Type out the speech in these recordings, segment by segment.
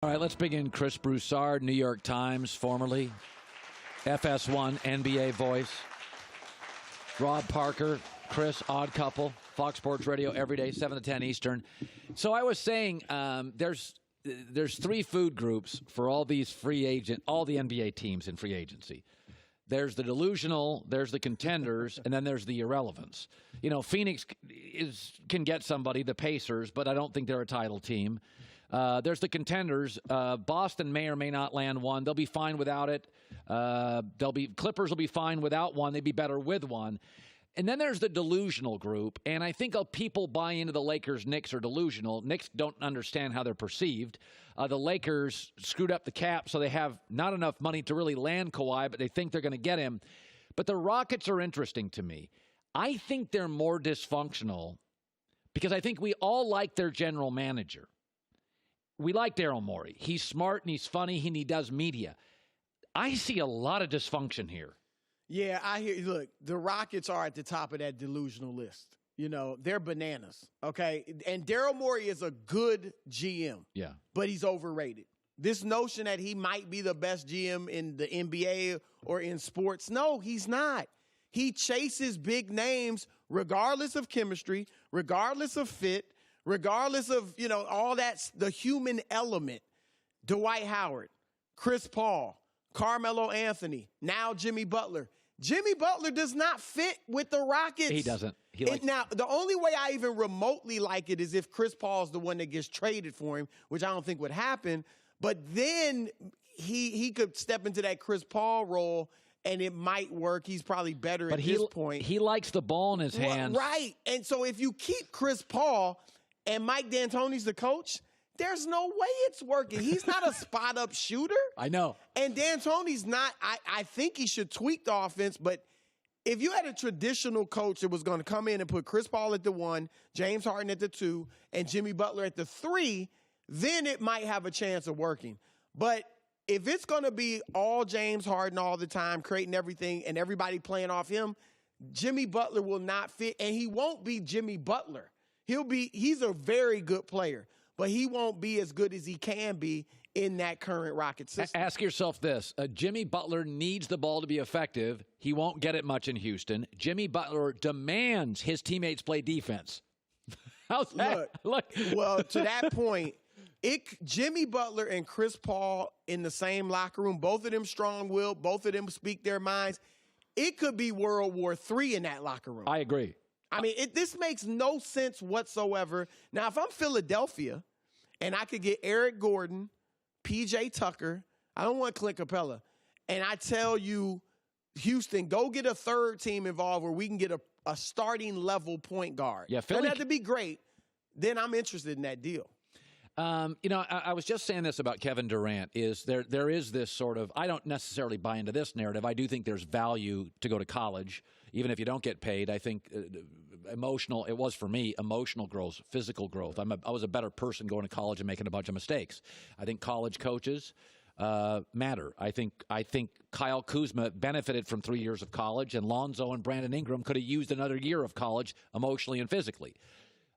All right, let's begin. Chris Broussard, New York Times, formerly FS1 NBA voice. Rob Parker, Chris, Odd Couple, Fox Sports Radio every day, 7 to 10 Eastern. So I was saying there's three food groups for all the NBA teams in free agency. There's the delusional, there's the contenders, and then there's the irrelevance. You know, Phoenix can get somebody, the Pacers, but I don't think they're a title team. There's the contenders. Boston may or may not land one. They'll be fine without it. Clippers will be fine without one. They'd be better with one. And then there's the delusional group, and I think people buy into the Lakers. Knicks are delusional. Knicks don't understand how they're perceived. The Lakers screwed up the cap, so they have not enough money to really land Kawhi, but they think they're going to get him. But the Rockets are interesting to me. I think they're more dysfunctional because I think we all like their general manager. We like Daryl Morey. He's smart and he's funny and he does media. I see a lot of dysfunction here. Yeah, I hear you. Look, the Rockets are at the top of that delusional list. You know, they're bananas, okay? And Daryl Morey is a good GM. Yeah. But he's overrated. This notion that he might be the best GM in the NBA or in sports, no, he's not. He chases big names regardless of chemistry, regardless of fit, regardless of, you know, all that's the human element. Dwight Howard, Chris Paul, Carmelo Anthony, now Jimmy Butler. Jimmy Butler does not fit with the Rockets. He doesn't. Now, the only way I even remotely like it is if Chris Paul's the one that gets traded for him, which I don't think would happen. But then he could step into that Chris Paul role, and it might work. He's probably better at this point. He likes the ball in his hands. Right. And so if you keep Chris Paul and Mike D'Antoni's the coach, there's no way it's working. He's not a spot-up shooter. I know. And D'Antoni's not. I think he should tweak the offense, but if you had a traditional coach that was going to come in and put Chris Paul at the 1, James Harden at the 2, and Jimmy Butler at the 3, then it might have a chance of working. But if it's going to be all James Harden all the time, creating everything and everybody playing off him, Jimmy Butler will not fit, and he won't be Jimmy Butler. He's a very good player, but he won't be as good as he can be in that current Rocket system. Ask yourself this. Jimmy Butler needs the ball to be effective. He won't get it much in Houston. Jimmy Butler demands his teammates play defense. How's that? Look. Well, to that point, Jimmy Butler and Chris Paul in the same locker room, both of them strong-willed, both of them speak their minds. It could be World War III in that locker room. I agree. I mean, this makes no sense whatsoever. Now, if I'm Philadelphia and I could get Eric Gordon, P.J. Tucker, I don't want Clint Capella, and I tell you, Houston, go get a third team involved where we can get a starting level point guard. Yeah, Philly doesn't have to be great. Then I'm interested in that deal. You know, I was just saying this about Kevin Durant. There is this sort of, I don't necessarily buy into this narrative. I do think there's value to go to college, even if you don't get paid. I think it was for me, emotional growth, physical growth. I was a better person going to college and making a bunch of mistakes. I think college coaches matter. I think Kyle Kuzma benefited from 3 years of college, and Lonzo and Brandon Ingram could have used another year of college emotionally and physically.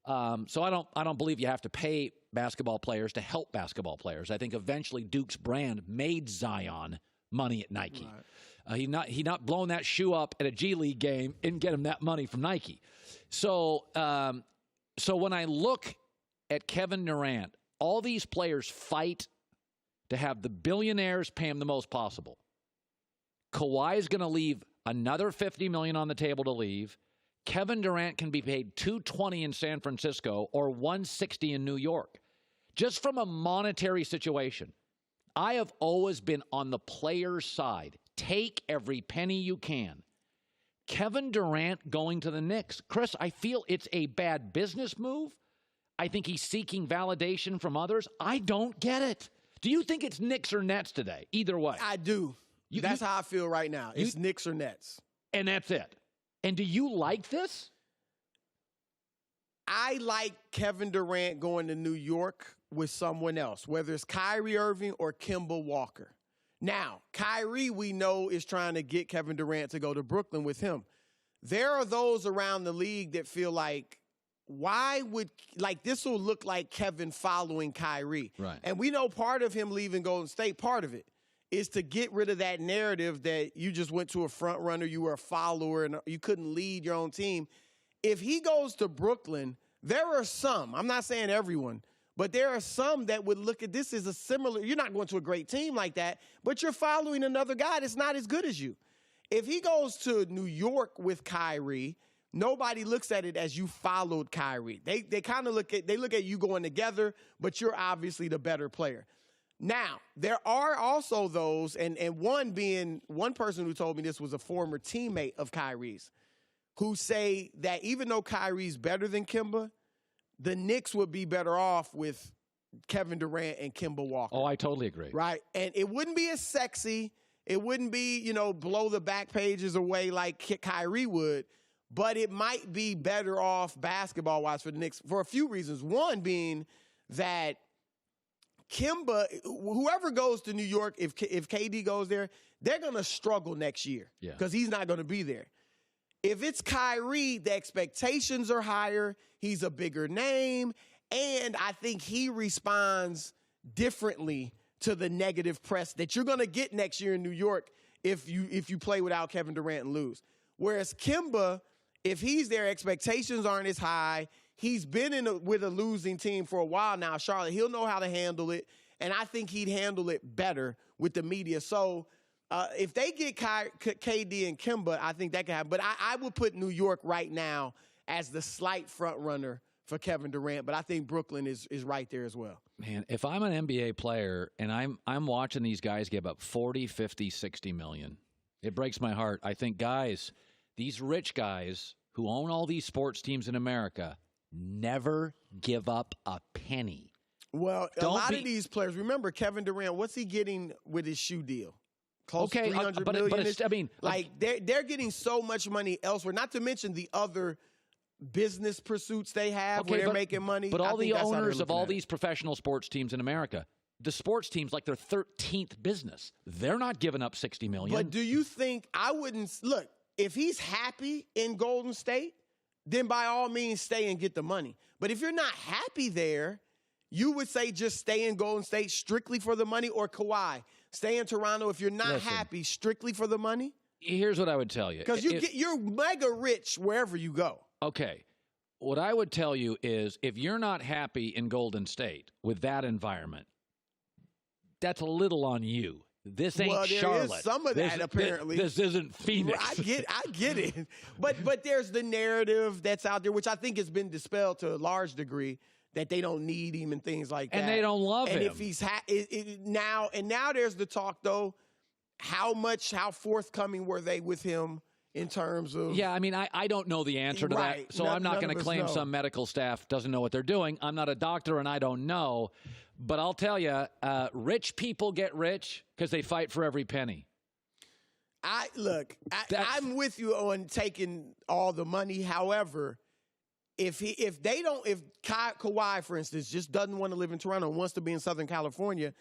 So I don't believe you have to pay basketball players to help basketball players. I think eventually Duke's brand made Zion money at Nike. Right. He not blown that shoe up at a G League game and get him that money from Nike. So when I look at Kevin Durant, all these players fight to have the billionaires pay him the most possible. Kawhi is going to leave another $50 million on the table to leave. Kevin Durant can be paid $220 in San Francisco or $160 in New York. Just from a monetary situation, I have always been on the player's side. Take every penny you can. Kevin Durant going to the Knicks. Chris, I feel it's a bad business move. I think he's seeking validation from others. I don't get it. Do you think it's Knicks or Nets today? Either way. I do. That's how I feel right now. It's Knicks or Nets. And that's it. And do you like this? I like Kevin Durant going to New York with someone else, whether it's Kyrie Irving or Kemba Walker. Now, Kyrie, we know, is trying to get Kevin Durant to go to Brooklyn with him. There are those around the league that feel like why would, like, this will look like Kevin following Kyrie. Right. And we know part of him leaving Golden State, part of it is to get rid of that narrative that you just went to a front runner, you were a follower, and you couldn't lead your own team. If he goes to Brooklyn, there are some, I'm not saying everyone, but there are some that would look at this as a similar, you're not going to a great team like that, but you're following another guy that's not as good as you. If he goes to New York with Kyrie, nobody looks at it as you followed Kyrie. They kind of look at you going together, but you're obviously the better player. Now, there are also those, and one person who told me this was a former teammate of Kyrie's, who say that even though Kyrie's better than Kemba, the Knicks would be better off with Kevin Durant and Kemba Walker. Oh, I totally agree. Right? And it wouldn't be as sexy. It wouldn't be, blow the back pages away like Kyrie would, but it might be better off basketball-wise for the Knicks for a few reasons. One being that Kemba, whoever goes to New York, if KD goes there, they're going to struggle next year because he's not going to be there. If it's Kyrie, the expectations are higher. He's a bigger name, and I think he responds differently to the negative press that you're going to get next year in New York if you play without Kevin Durant and lose. Whereas Kemba, if he's there, expectations aren't as high. He's been with a losing team for a while now, Charlotte. He'll know how to handle it, and I think he'd handle it better with the media. So if they get KD and Kemba, I think that could happen. But I would put New York right now as the slight front runner for Kevin Durant, but I think Brooklyn is right there as well. Man, if I'm an NBA player and I'm watching these guys give up 40, 50, 60 million, it breaks my heart. I think, guys, these rich guys who own all these sports teams in America never give up a penny. Well, a lot of these players, remember Kevin Durant, what's he getting with his shoe deal? Close to $300 million. They're getting so much money elsewhere, not to mention the other business pursuits they have where they're making money. But all the owners of all these professional sports teams in America, the sports teams like their 13th business, they're not giving up $60 million. But do you think, I wouldn't, look, if he's happy in Golden State, then by all means stay and get the money. But if you're not happy there, you would say just stay in Golden State strictly for the money, or Kawhi, stay in Toronto if you're not happy strictly for the money? Here's what I would tell you. Because you're mega rich wherever you go. Okay. What I would tell you is if you're not happy in Golden State with that environment, that's a little on you. This ain't Charlotte. There is some of that, apparently. This isn't Phoenix. I get it. But there's the narrative that's out there, which I think has been dispelled to a large degree, that they don't need him and things like that. And they don't love him. And if he's now there's the talk, though, how forthcoming were they with him in terms of... Yeah, I mean, I don't know the answer to that, so I'm not going to claim some medical staff doesn't know what they're doing. I'm not a doctor, and I don't know. But I'll tell you, rich people get rich because they fight for every penny. I'm with you on taking all the money. However, if Kawhi, for instance, just doesn't want to live in Toronto and wants to be in Southern California,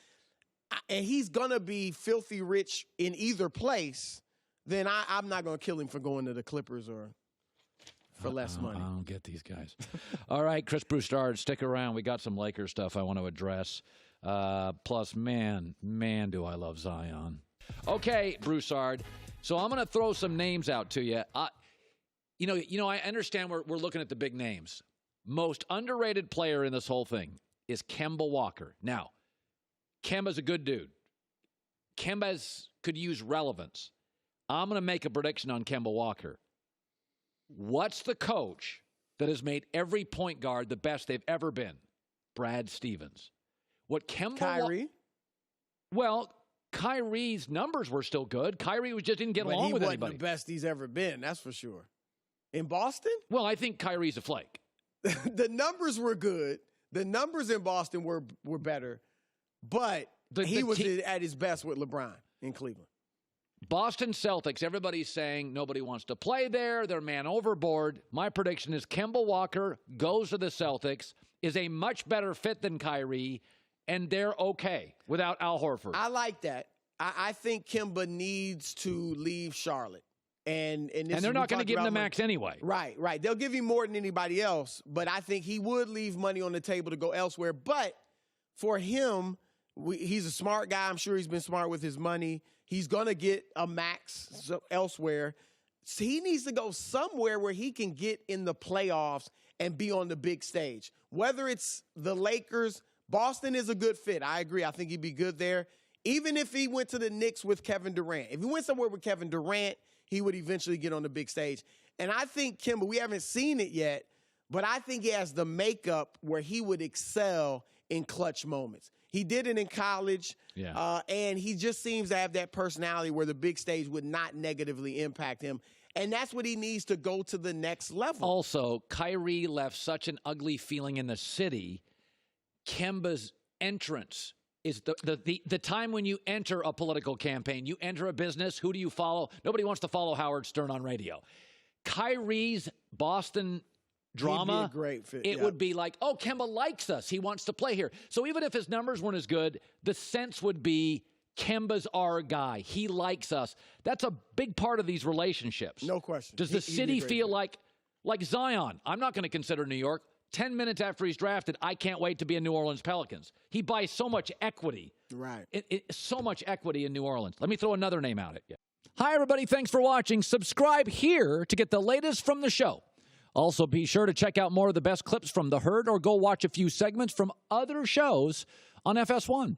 and he's going to be filthy rich in either place, then I'm not going to kill him for going to the Clippers or for less money. I don't get these guys. All right, Chris Broussard, stick around. We got some Lakers stuff I want to address. Plus, man, do I love Zion. Okay, Broussard. So I'm going to throw some names out to you. I understand we're looking at the big names. Most underrated player in this whole thing is Kemba Walker. Now, Kemba's a good dude. Kemba could use relevance. I'm going to make a prediction on Kemba Walker. What's the coach that has made every point guard the best they've ever been? Brad Stevens. Kyrie? Kyrie's numbers were still good. Kyrie just didn't get along with anybody. He wasn't the best he's ever been, that's for sure. In Boston? Well, I think Kyrie's a flake. The numbers were good. The numbers in Boston were better, but he was at his best with LeBron in Cleveland. Boston Celtics, everybody's saying nobody wants to play there. They're man overboard. My prediction is Kemba Walker goes to the Celtics, is a much better fit than Kyrie, and they're okay without Al Horford. I like that. I think Kemba needs to leave Charlotte. And they're not going to give him the max anyway. Right. They'll give him more than anybody else, but I think he would leave money on the table to go elsewhere. But for him, he's a smart guy. I'm sure he's been smart with his money. He's going to get a max elsewhere. So he needs to go somewhere where he can get in the playoffs and be on the big stage. Whether it's the Lakers, Boston is a good fit. I agree. I think he'd be good there. Even if he went to the Knicks with Kevin Durant. If he went somewhere with Kevin Durant, he would eventually get on the big stage. And I think Kemba, we haven't seen it yet, but I think he has the makeup where he would excel in clutch moments. He did it in college, and he just seems to have that personality where the big stage would not negatively impact him. And that's what he needs to go to the next level. Also, Kyrie left such an ugly feeling in the city. Kemba's entrance is the time when you enter a political campaign, you enter a business, who do you follow? Nobody wants to follow Howard Stern on radio. Kyrie's Boston drama, he'd be a great fit. It would be like, oh, Kemba likes us. He wants to play here. So even if his numbers weren't as good, the sense would be Kemba's our guy. He likes us. That's a big part of these relationships. No question. Does the city feel like Zion? I'm not going to consider New York. 10 minutes after he's drafted, I can't wait to be in New Orleans Pelicans. He buys so much equity. Right. So much equity in New Orleans. Let me throw another name out at you. Hi, everybody. Thanks for watching. Subscribe here to get the latest from the show. Also, be sure to check out more of the best clips from The Herd or go watch a few segments from other shows on FS1.